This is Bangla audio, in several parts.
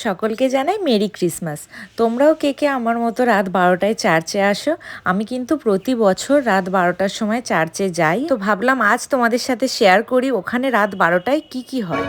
সকলকে জানাই মেরি ক্রিসমাস। তোমরাও কে কে আমার মতো রাত 12টায় চার্চে আসো? আমি কিন্তু প্রতি বছর রাত 12টার সময় চার্চে যাই। তো ভাবলাম আজ তোমাদের সাথে শেয়ার করি ওখানে রাত 12টায় কি হয়।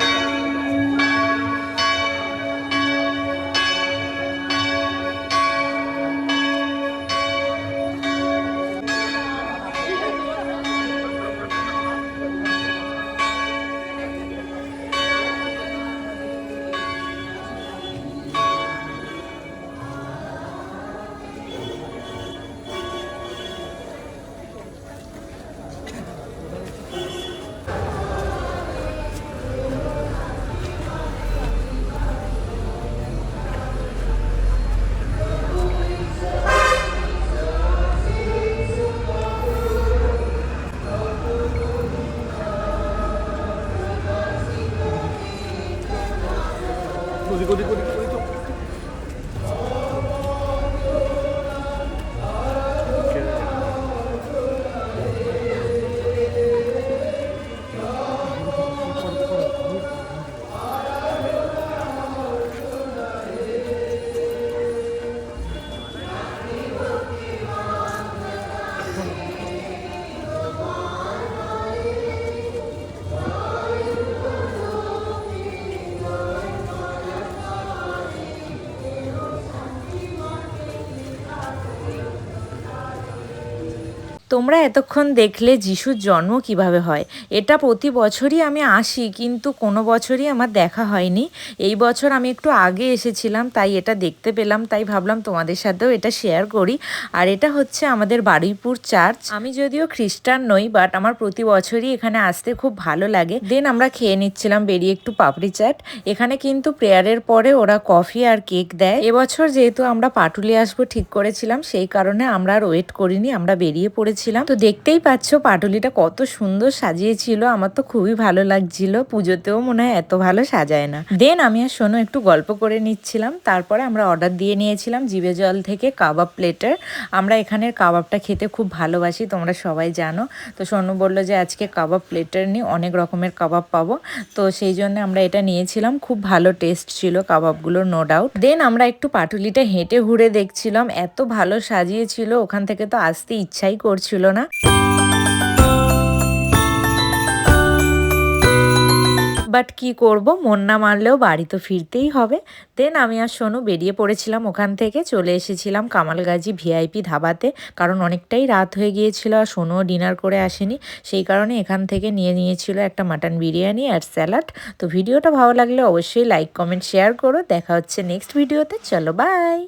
তোমরা এতক্ষণ দেখলে যিশুর জন্ম কিভাবে হয়। এটা প্রতি বছরই আমি আসি, কিন্তু কোনো বছরই আমার দেখা হয়নি। এই বছর আমি একটু আগে এসেছিলাম, তাই এটা দেখতে পেলাম, তাই ভাবলাম তোমাদের সাথেও এটা শেয়ার করি। আর এটা হচ্ছে আমাদের বারুইপুর চার্চ। আমি যদিও খ্রিস্টান নই, বাট আমার প্রতি বছরই এখানে আসতে খুব ভালো লাগে। দেন আমরা খেয়ে নিচ্ছিলাম বেরিয়ে একটু পাপড়ি চাট। এখানে কিন্তু প্রেয়ারের পরে ওরা কফি আর কেক দেয়। এবছর যেহেতু আমরা পাটুলি আসবো ঠিক করেছিলাম, সেই কারণে আমরা আর ওয়েট করিনি, আমরা বেরিয়ে পড়েছিলাম। তো দেখতেই পাচ্ছ পাটুলিটা কত সুন্দর সাজিয়েছিল, আমার তো খুবই ভালো লাগছিল। পুজোতেও মনে হয় এত ভালো সাজায় না। দেন আমি আর সোনু একটু গল্প করে নিচ্ছিলাম, তারপরে আমরা অর্ডার দিয়ে নিয়েছিলাম জিভে জল থেকে কাবাব প্লেটার। আমরা এখানের কাবাবটা খেতে খুব ভালোবাসি, তোমরা সবাই জানো। তো সোনু বললো যে আজকে কাবাব প্লেটার নিই, অনেক রকমের কাবাব পাবো। তো সেই জন্য আমরা এটা নিয়েছিলাম, খুব ভালো টেস্ট ছিল কাবাবগুলো, নো ডাউট। দেন আমরা একটু পাটুলিটা হেঁটে ঘুরে দেখছিলাম, এত ভালো সাজিয়েছিল, ওখান থেকে তো আসতে ইচ্ছাই করছিল না। বাট কি করব, মন না মানলেও বাড়ি তো ফিরতেই হবে। দেন আমি আর সোনু বেরিয়ে পড়েছিলাম, ওখান থেকে চলে এসেছিলাম কামালগাজি ভিআইপি ধাবাতে, কারণ অনেকটাই রাত হয়ে গিয়েছিল আর সোনুও ডিনার করে আসেনি। সেই কারণে এখান থেকে নিয়েছিল একটা মাটন বিরিয়ানি আর স্যালাড। তো ভিডিওটা ভালো লাগলে অবশ্যই লাইক কমেন্ট শেয়ার করো। দেখা হচ্ছে নেক্সট ভিডিওতে, চলো বাই।